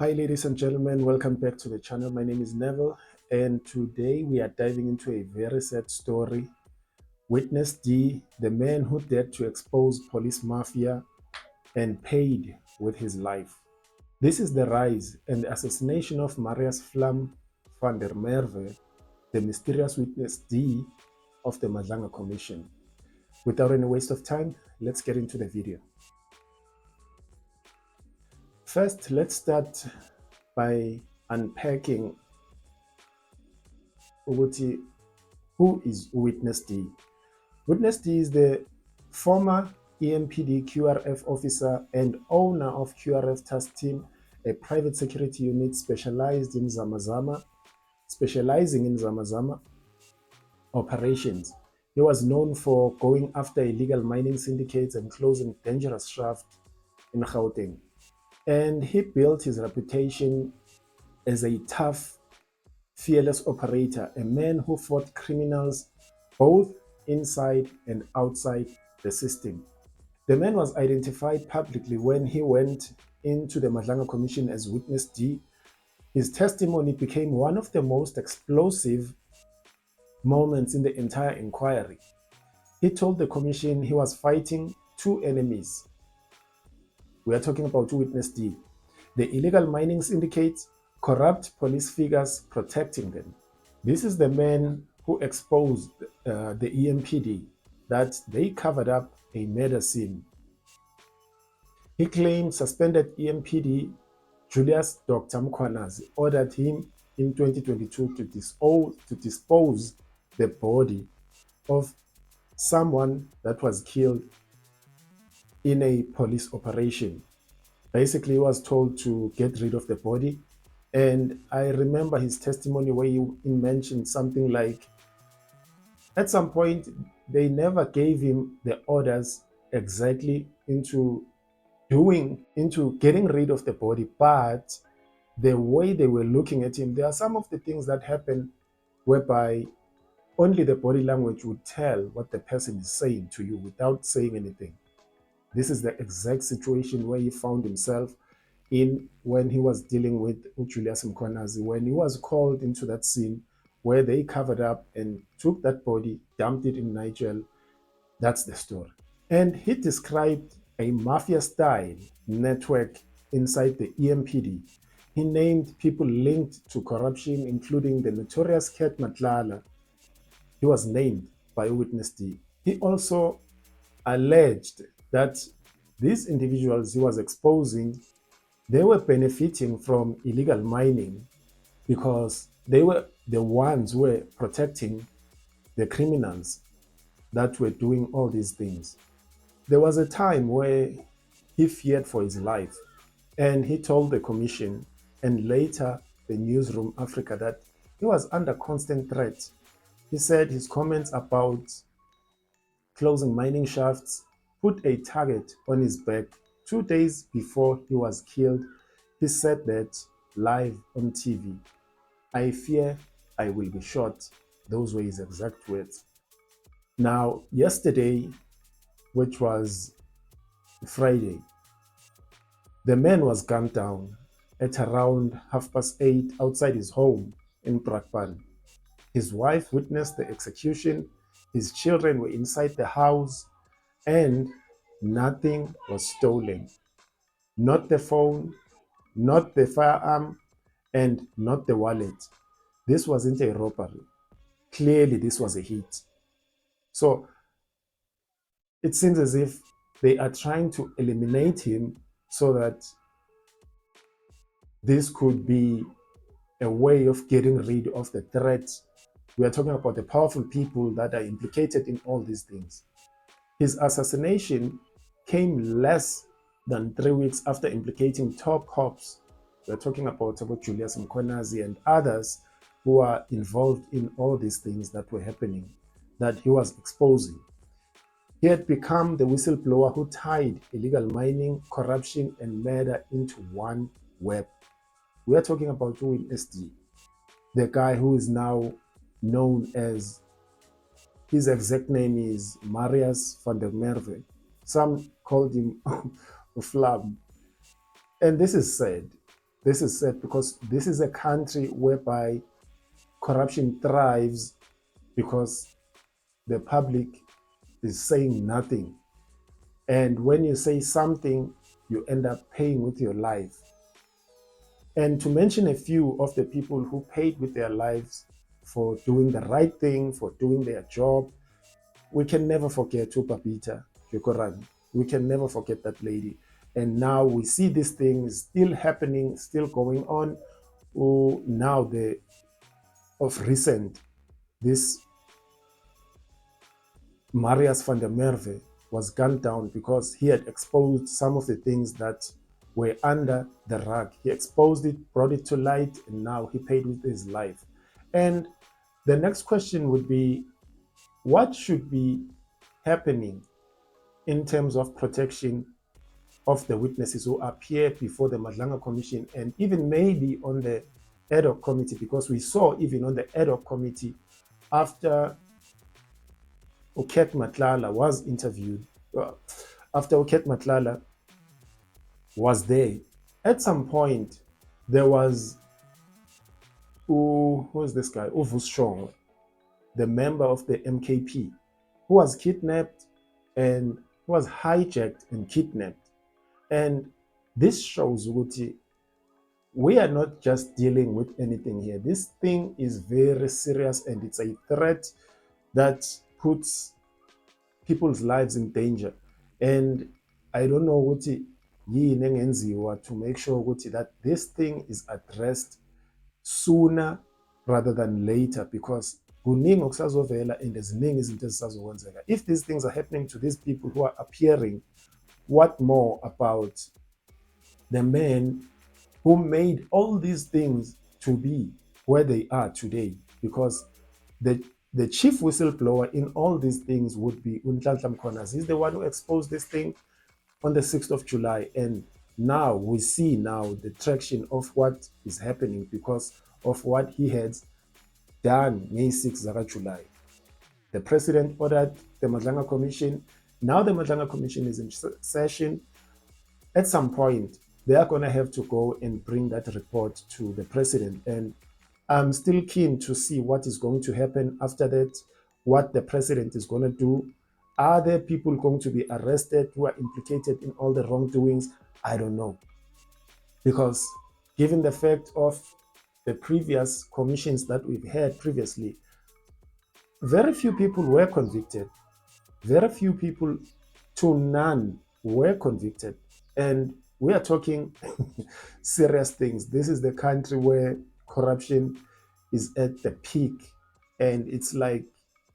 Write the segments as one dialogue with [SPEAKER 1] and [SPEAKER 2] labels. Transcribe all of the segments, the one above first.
[SPEAKER 1] Hi, ladies and gentlemen, welcome back to the channel. My name is Neville, and today we are diving into a very sad story. Witness D, the man who dared to expose police mafia and paid with his life. This is the rise and the assassination of Marius Vlam van der Merwe, the mysterious witness D of the Madlanga Commission. Without any waste of time, let's get into the video. First, let's start by unpacking who is Witness D. Witness D is the former EMPD QRF officer and owner of QRF Task Team, a private security unit specializing in Zamazama operations. He was known for going after illegal mining syndicates and closing dangerous shafts in Gauteng. And he built his reputation as a tough, fearless operator, a man who fought criminals both inside and outside the system. The man was identified publicly when he went into the Madlanga Commission as Witness D. His testimony became one of the most explosive moments in the entire inquiry. He told the commission he was fighting two enemies. We are talking about Witness D: the illegal mining syndicates, corrupt police figures protecting them. This is the man who exposed the EMPD that they covered up a murder scene. He claimed suspended EMPD Julius Dr. Mkhwanazi ordered him in 2022 to dispose the body of someone that was killed in a police operation. Basically, he was told to get rid of the body. And I remember his testimony where he mentioned something like, at some point, they never gave him the orders exactly into getting rid of the body, but the way they were looking at him, there are some of the things that happen whereby only the body language would tell what the person is saying to you without saying anything. This is the exact situation where he found himself in when he was dealing with Julius Mkhwanazi, when he was called into that scene where they covered up and took that body, dumped it in Nigel. That's the story. And he described a mafia-style network inside the EMPD. He named people linked to corruption, including the notorious Cat Matlala. He was named by Witness D. He also alleged that these individuals he was exposing, they were benefiting from illegal mining because they were the ones who were protecting the criminals that were doing all these things. There was a time where he feared for his life, and he told the commission and later the newsroom Africa that he was under constant threat. He said his comments about closing mining shafts put a target on his back. 2 days before he was killed, he said that live on TV, "I fear I will be shot." Those were his exact words. Now, yesterday, which was Friday, the man was gunned down at around 8:30 outside his home in Brakpan. His wife witnessed the execution, his children were inside the house, and nothing was stolen. Not the phone, not the firearm, and not the wallet. This wasn't a robbery. Clearly, this was a hit. So it seems as if they are trying to eliminate him so that this could be a way of getting rid of the threat. We are talking about the powerful people that are implicated in all these things. His assassination came less than 3 weeks after implicating top cops. We're talking about Julius Mkhwanazi and others who are involved in all these things that were happening, that he was exposing. He had become the whistleblower who tied illegal mining, corruption, and murder into one web. We are talking about Witness D, the guy who is now known as, his exact name is Marius van der Merwe. Some called him Vlam. And this is sad. This is sad because this is a country whereby corruption thrives because the public is saying nothing. And when you say something, you end up paying with your life. And to mention a few of the people who paid with their lives for doing the right thing, for doing their job, we can never forget Upapita Yokorani. We can never forget that lady. And now we see this thing still happening, still going on. Oh, now of recent, this Marius van der Merwe was gunned down because he had exposed some of the things that were under the rug. He exposed it, brought it to light, and now he paid with his life. And the next question would be, what should be happening in terms of protection of the witnesses who appear before the Madlanga Commission and even maybe on the ad hoc committee? Because we saw even on the ad hoc committee, after Uket Matlala was interviewed, after Uket Matlala was there, at some point there was, who was this guy? Uvus Strong, the member of the MKP, who was kidnapped and who was hijacked and kidnapped. And this shows Uguti, we are not just dealing with anything here. This thing is very serious and it's a threat that puts people's lives in danger. And I don't know what to make sure that this thing is addressed sooner rather than later, because if these things are happening to these people who are appearing, what more about the men who made all these things to be where they are today? Because the chief whistleblower in all these things would be Unhlanhla Mkhwanazi. He's the one who exposed this thing on the 6th of July. And now we see now the traction of what is happening because of what he has done May 6th July. The president ordered the Madlanga Commission. Now the Madlanga Commission is in session. At some point, they are going to have to go and bring that report to the president. And I'm still keen to see what is going to happen after that, what the president is going to do. Are there people going to be arrested who are implicated in all the wrongdoings? I don't know. Because given the fact of the previous commissions that we've had previously, very few people were convicted. Very few people, to none, were convicted. And we are talking serious things. This is the country where corruption is at the peak. And it's like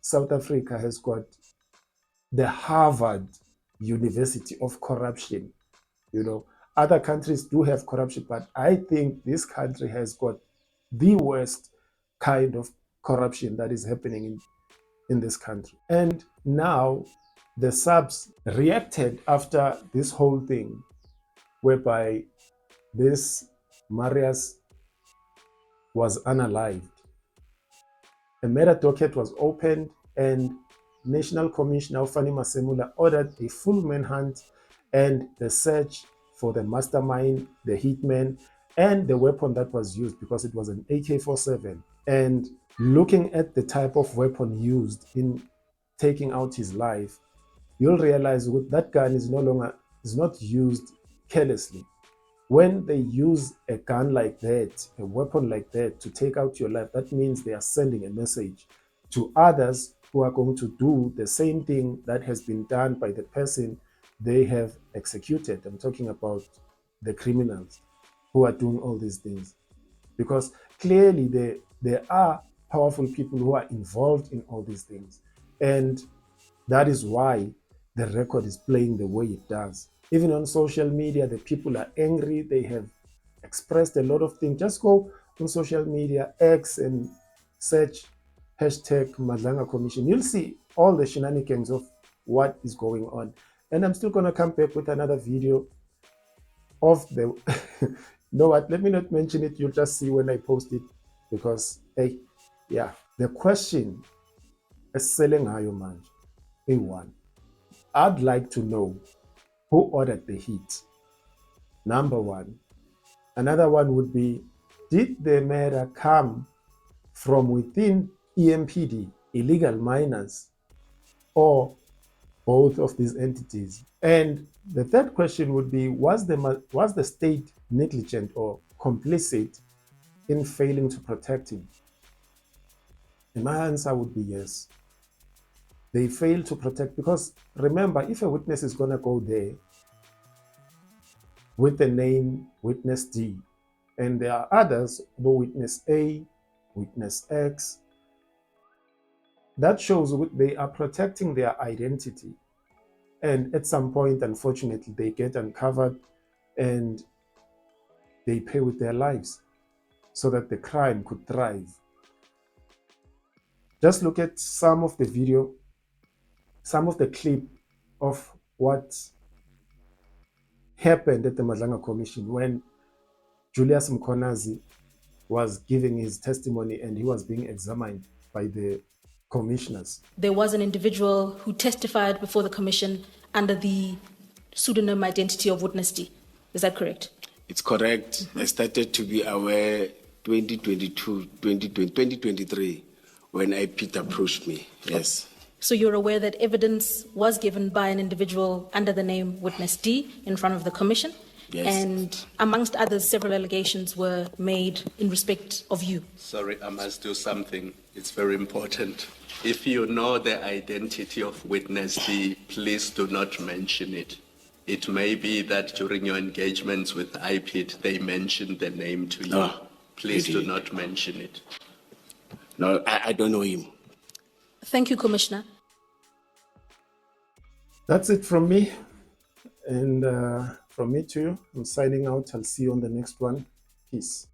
[SPEAKER 1] South Africa has got the Harvard University of corruption. Other countries do have corruption, but I think this country has got the worst kind of corruption that is happening in this country. And now the subs reacted after this whole thing, whereby this Marius was unalived. A murder docket was opened, and National Commissioner Fani Masemula ordered a full manhunt and the search for the mastermind, the hitman, and the weapon that was used, because it was an AK-47. And looking at the type of weapon used in taking out his life, you'll realize that gun is not used carelessly. When they use a gun like that, a weapon like that, to take out your life, that means they are sending a message to others who are going to do the same thing that has been done by the person they have executed. I'm talking about the criminals who are doing all these things. Because clearly there are powerful people who are involved in all these things. And that is why the record is playing the way it does. Even on social media, the people are angry. They have expressed a lot of things. Just go on social media, X, and search hashtag Madlanga Commission. You'll see all the shenanigans of what is going on. And I'm still going to come back with another video of the... You know what? Let me not mention it. You'll just see when I post it. Because, hey, yeah, the question is selling hayo manje. A1. I'd like to know who ordered the hit. Number one. Another one would be, did the murder come from within EMPD, illegal miners, or both of these entities? And the third question would be, was the state negligent or complicit in failing to protect him? And my answer would be yes. They failed to protect, because remember, if a witness is going to go there with the name witness D, and there are others, witness A, witness X, that shows they are protecting their identity. And at some point, unfortunately, they get uncovered and they pay with their lives so that the crime could thrive. Just look at some of the video, some of the clip of what happened at the Madlanga Commission when Julius Mkonazi was giving his testimony and he was being examined by the commissioners.
[SPEAKER 2] There was an individual who testified before the commission under the pseudonym identity of Witness D. Is that correct?
[SPEAKER 3] It's correct. I started to be aware 2023 when IPT approached me. Yes.
[SPEAKER 2] So you're aware that evidence was given by an individual under the name Witness D in front of the commission?
[SPEAKER 3] Yes.
[SPEAKER 2] And amongst others, several allegations were made in respect of you.
[SPEAKER 4] Sorry, I must do something. It's very important. If you know the identity of Witness D, please do not mention it. It may be that during your engagements with IPIT, they mentioned the name to you.
[SPEAKER 3] No,
[SPEAKER 4] please do not mention it.
[SPEAKER 3] No, I don't know him.
[SPEAKER 2] Thank you, Commissioner.
[SPEAKER 1] That's it from me. And from me to you, I'm signing out. I'll see you on the next one. Peace.